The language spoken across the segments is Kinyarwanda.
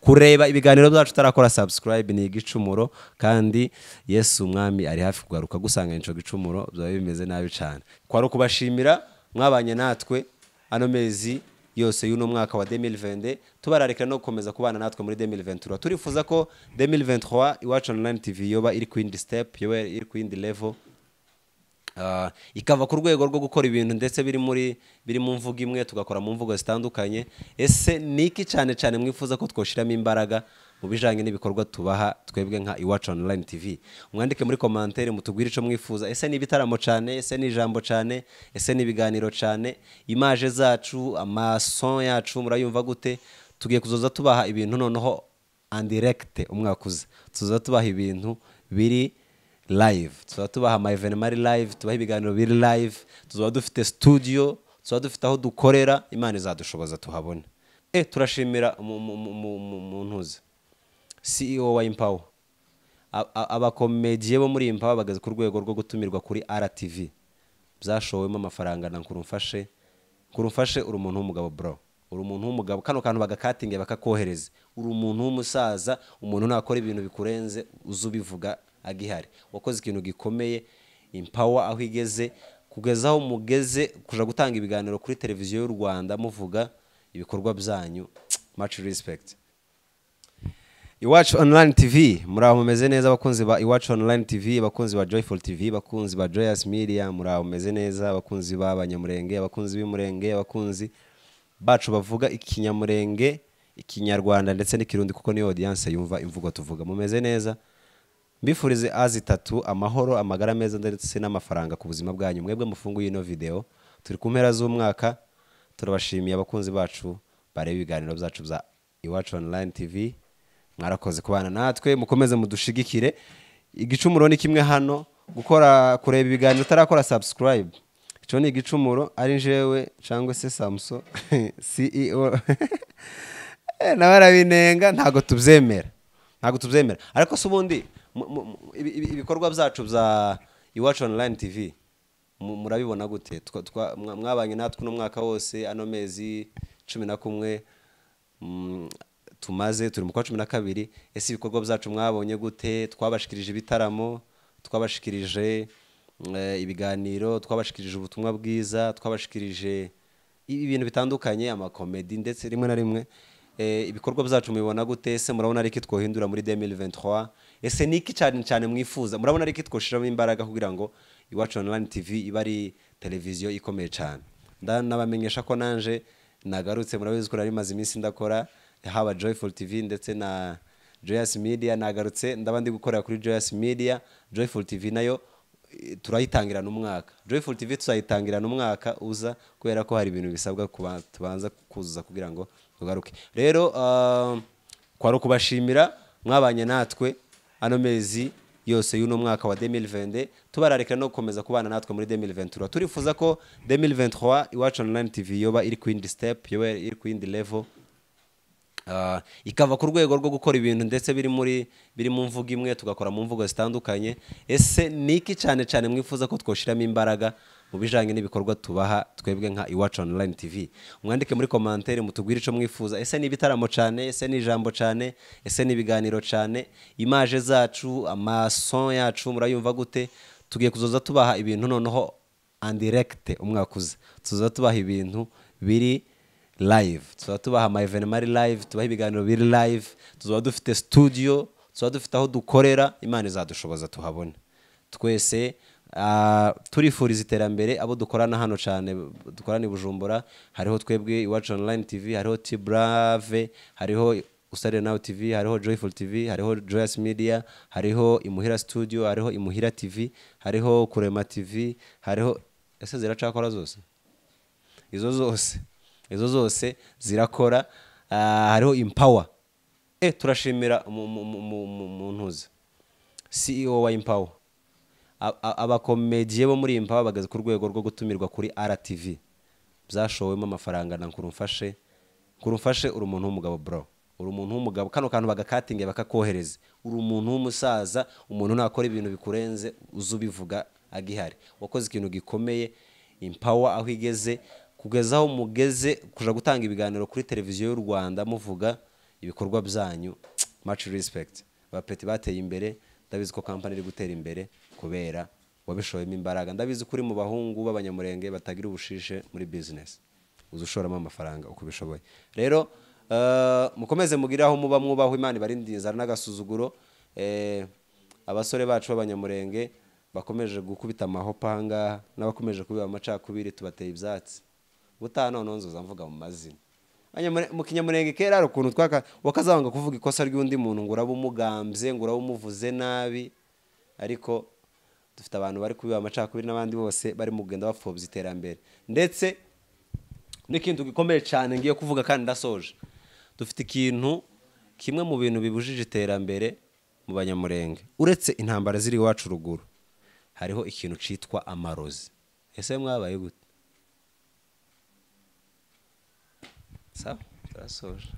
kureba ibiganiro byacu tarakora subscribe ni igicumuro kandi Yesu umwami ari hafi kugaruka gusanga inco gicumuro byawe bimeze nabi cyane kwaro kubashimira mwabanye natwe ano mezi yose y'uno mwaka wa 2020 tubarareka no gukomeza kubana natwe muri 2023 turifuza ko 2023 iwacu online TV yoba iri ku indi step yoba iri ku indi level ikava ku rwego rwo gukora ibintu ndetse biri mu mvugo imwe tugakora mu mvugo zitandukanye ese niki cyane mwifuza ko twoshiramo imbaraga mu bijanye n'ibikorwa tubaha twebwe nka iwacu online TV mwandike muri commentaire mutugwire ico mwifuza ese ni bitaramo cyane ese ni ijambo cyane ese ni biganiro cyane image zacu amason yacu murayumva gute tugiye kuzoza tubaha ibintu noneho en direct umwakuze tuzoza tubaha ibintu biri live tuzoza tubaha ama evenement live tubaha ibiganiro biri live tuzoba dufite studio tuzoba dufite aho dukorera Imana izadushoboza tuhabone turashimira muntuze CEO wa Empower abakomediye bo muri Empower bagaze ku rwego rwo gutumirwa kuri RTV byashowemo amafaranga na nkurumfashe uri umuntu w'umugabo bro uri umuntu w'umugabo kano kantu bagakatinge bakakohereza uri umuntu w'umusaza umuntu nakora ibintu bikurenze uzubivuga agihari wakoze ikintu gikomeye Empower aho igeze kugezaho mugeze kuja gutanga ibiganiro kuri televiziyo y'u Rwanda muvuga ibikorwa byanyu much respect Iwacu online TV muraho mumeze neza abakunzi ba Iwacu online TV abakunzi ba Joyful TV abakunzi ba Joyous Media muraho mumeze neza abakunzi b'abanyamurenge abakunzi b'imurenge abakunzi bacu bavuga ikinyamurenge ikinyarwanda ndetse n'ikirundi kuko ni audience yumva imvugo tuvuga mumeze neza mbifurize azitatu amahoro amagara meza ndetse n'amafaranga ku buzima bwanyu mwebwe mufunguye ino video turi ku mpera z'umwaka turabashimiye abakunzi bacu bareba ibiganiro byacu bya Iwacu online TV mwarakoze kubana natwe mukomeze mudushigikire igicumuro ni kimwe hano gukora kureba ibiganiro tarakora subscribe ico ni igicumuro ari njewe cyangwa se Samso CEO nabarabinenga ntago tubyemera ariko subundi ibikorwa byacu bya Iwacu online TV murabibona gute mwabanye natwe no mwaka wose ano mezi 11 tumaze turi mu kwa 12 ese ibikorwa byacu mwabonye gute twabashikirije ibitaramo twabashikirije ibiganiro twabashikirije ubutumwa bwiza twabashikirije ibintu bitandukanye ama comedy ndetse rimwe na rimwe ibikorwa byacu mubibona gute ese murabona ari iki twohindura muri 2023 ese niki cyane mwifuza murabona ari iki twoshiramo imbaraga kugira ngo Iwacu online TV iba ari televiziyo ikomeye cyane nabamenyesha ko nanje nagarutse murabizi ko nari maze iminsi ndakora haba Joyful TV ndetse na Joyous Media nagarutse ndabandi gukorera kuri Joyous Media Joyful TV nayo turayitangirana umwaka Joyful TV tuzayitangirana umwaka uza kubera ko hari ibintu bisabwa tubanza kuzuza kugira ngo tugaruke rero kwaro kubashimira mwabanye natwe ano mezi yose y'uno mwaka wa 2020 tubarareka no gukomeza kubana natwe muri 2023 turifuza ko 2023 Iwacu online TV yoba iri ku indi step yoba iri ku indi level ikava ku rwego rwo gukora ibintu ndetse biri mu mvugo imwe tugakora mu mvugo zitandukanye ese niki cyane mwifuza ko twoshiramo imbaraga mu bijanye n'ibikorwa tubaha twebwe nka Iwacu online TV mwandike muri commentaire mutugwire ico mwifuza ese ni bitaramo cyane ese ni ijambo cyane ese ni biganiro cyane image zacu amason yacu murayumva gute tugiye kuzoza tubaha ibintu noneho en direct umwakuze tuzoza tubaha ibintu biri live tuzoba tubaha ama evenement live tubaha ibiganiro biri live tuzoba dufite studio tuzoba dufite aho dukorera Imana izadushoboza tuhabone twese turifuriza iterambere abo dukorana hano cyane dukorana Bujumbura hariho twebwe Iwacu online TV hariho T-Brave hariho Usare Now TV hariho Joyful TV hariho Joyous Media hariho Imuhira Studio hariho Imuhira TV hariho Kurema TV hariho ese ziracakora zose izo zose zirakora hariho Empower turashimira muntuze CEO wa Empower abakomediye bo muri Empower bagaze ku rwego rwo gutumirwa kuri RTV byashowemo amafaranga na nkurumfashe uri umuntu w'umugabo bro uri umuntu w'umugabo kano kantu bagakatinge bakakohereza uri umuntu w'umusaza umuntu nakora ibintu bikurenze uzubivuga agihari wakoze ikintu gikomeye Empower aho igeze kugezaho mugeze kuja gutanga ibiganiro kuri televiziyo y'u Rwanda muvuga ibikorwa byanyu much respect abapeti bateye imbere ndabizi ko company iri gutera imbere kubera wabishoyemo imbaraga ndabizi kuri mu bahungu b'abanyamurenge batagira ubushishe muri business uzushoramo amafaranga uko bishoboye rero mukomeze mugiraho muba mwubaho Imana ibarindinza n'agasuzuguro abasore bacu b'abanyamurenge bakomeje gukubita amahopa hanga n'abakomeje kubiba amacakubiri tubateye ibyatsi butano nonzoza mvuga mu mazina mu kinyamurenge kera ari ukuntu wakazanga kuvuga ikosa ry'undi muntu ngo urabumugambye ngo urabumuvuze nabi ariko dufite abantu bari kubiba amacakubiri n'abandi bose bari mu kugenda bapfobya iterambere ndetse n'ikintu gikomeye cyane ngiye kuvuga kandi ndasoje dufite ikintu kimwe mu bintu bibujije iterambere mu banyamurenge uretse intambara ziri iwacu ruguru hariho ikintu citwa amarozi ese mwabaye gute sawa turasoje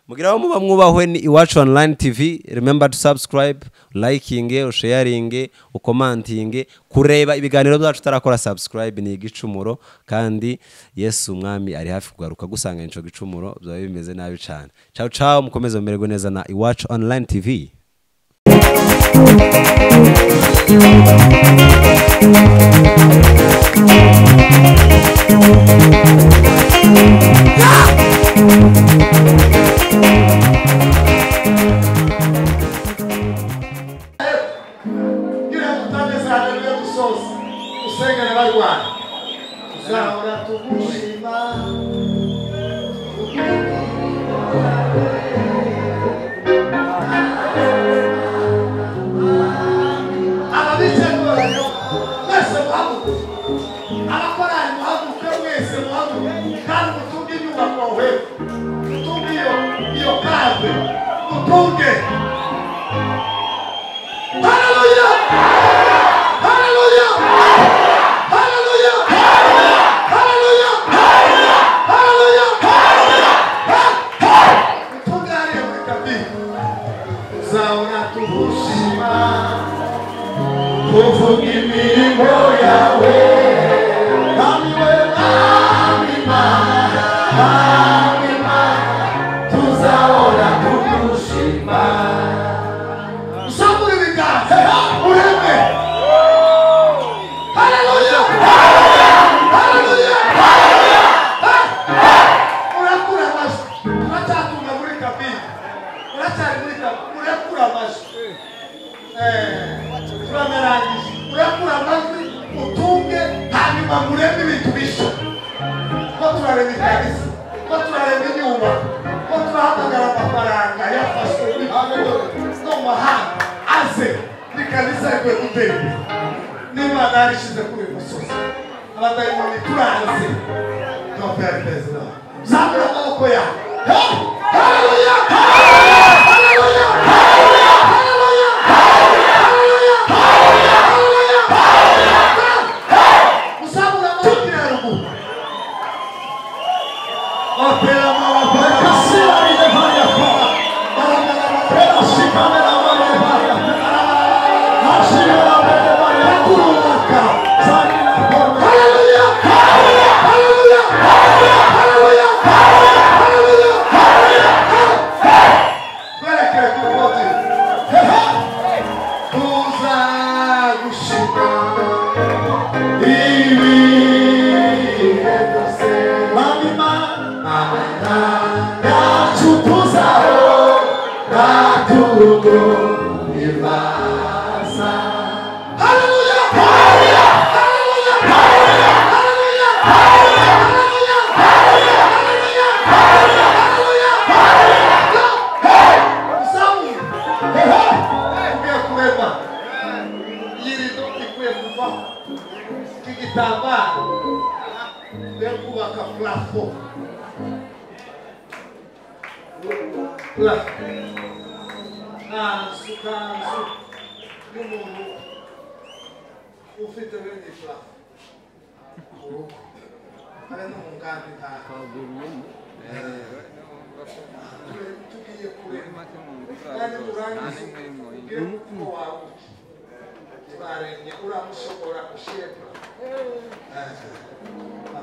mugiraho muba mwubahwe ni iwacu online TV remember to subscribe liking sharing commenting kureba ibiganiro byacu tarakora subscribe ni igicumuro kandi Yesu umwami ari hafi kugaruka gusanga inco gicumuro byawe bimeze nabi cyane ciao ciao mukomeze mumererwe neza na iwacu online TV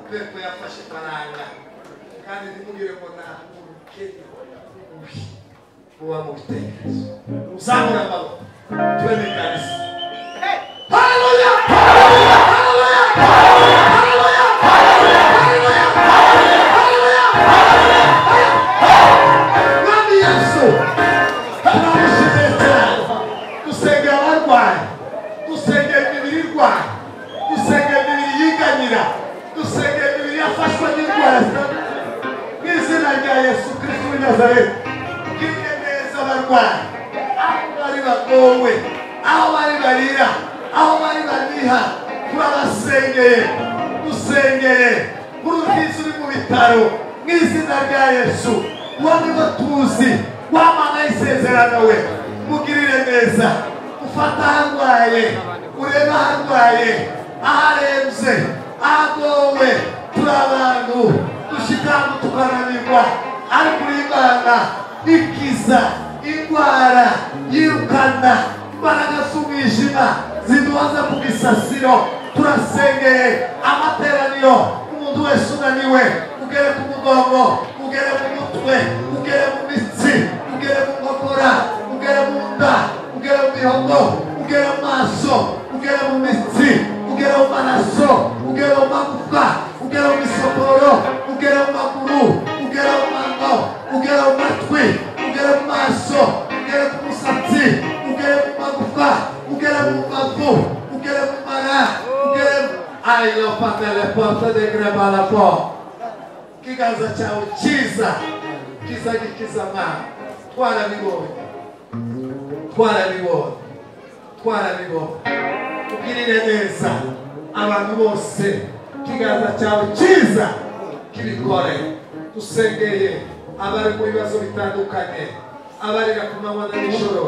Pepo yafashe faranga kandi nimugire ko nta urukenya mubi muba mu bitekerezo uzamura amaboko twende kanisa haleluya haleluya haleluya haleluya haleluya haleluya nani Yesu hanamushimira dusengera abarwayi dusengera imibiri irwaye dusengera imibiri yiganyira dusengera imibiri yafashwe n'indwara n'izina rya Yesu Kristo w'i Nazareti gire neza abarwayi aho bari bagowe aho bari barira aho bari baniha turabasengeye dusengeye nk'uruhizi uri mu bitaro n'izina rya Yesu uwo niwe tuzi wamana isezerano we mugirire neza ufata aharwaye ureba aharwaye aharembye ahagowe turi abantu dushikama tukananirwa ariko uri Imana ikiza indwara yirukana imbaraga z'umwijima ziduhaza ku gisasiro turasengeye amateraniro umuntu wese unaniwe ugere ku mugongo ugere mu mutwe ugere mu mitsi ugere mu nkokora ugere mu nda ugere mu mihogo ugere mu maso ugere mu mitsi ugere mu maraso ugere mu magufa ugere mu misokoro ugere mu maguru ugere mu mano ugere mu matwi ugere mu maso ugere ku musatsi ugere mu magufa ugere mu mavu ugere mu mara ugere mu ayo patele porte de greba la porte kiganza cyawe cyiza kiza gikiza Mana twarabibonye ugirire neza abantu bose kiganza cyawe cyiza kibikore dusengeye abari mu bibazo bitandukanye abarira ku manywa na nijoro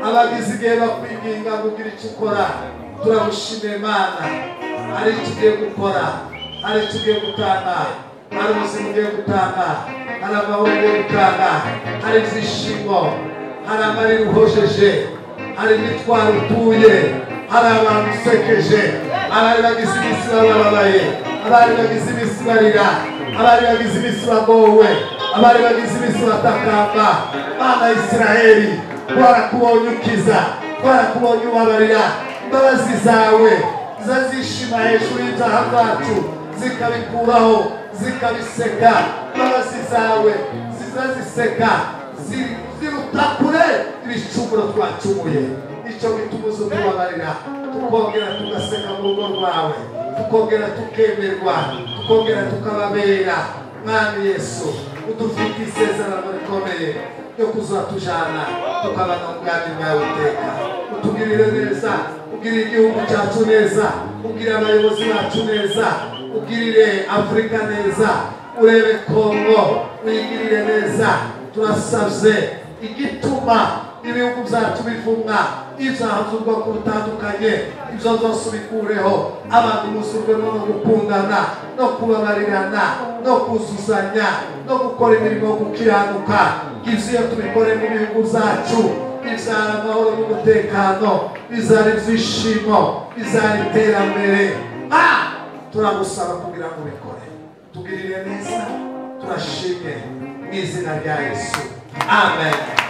abagize igihe bakwinginga kugira icyo ukora turagushimiye Mana hari icyo ugiye gukora hari icyo ugiye gutanga hari ubuzima ugiye gutanga hari amahoro ugiye gutanga hari ibyishimo hari amarira uhojeje hari imitwaro utuye hari abantu usekeje abari bagize iminsi bababaye abari bagize iminsi barira abari bagize iminsi bagowe abari bagize iminsi batakamba Mana Isiraheli twarakubonye ukiza twarakubonye ubabarira imbabazi zawe zazishima hejuru y'ibyaha byacu zikabikuraho zikabiseka imbabazi zawe zizaziseka ziruta kure ibicumuro twacumuye icyo bitumuza kubabarira tukongera tugaseka mu rugo rwawe tukongera tukemerwa tukongera tukababera Mwami Yesu udufite isezerano rikomeye yo kuzatujana tukabana mu bwami bwawe iteka utugirire neza ugirire igihugu cyacu neza ugirire abayobozi bacu neza ugirire Afurika neza urebe Kongo uyigirire neza turasabye igituma ibihugu byacu bivumwa ibyaha by'ubwoko butandukanye ibyo byose ubikureho abantu musurwemo no gukundana no kubabarirana no kuzuzanya no gukora imirimo yo gukiranuka ibyo iyo tubikore mu bihugu byacu bizara amahoro n'umutekano bizara ibyishimo bizara iterambere turagusaba kugira ngo ubikore tugirire neza turashimye mu izina rya Yesu amen.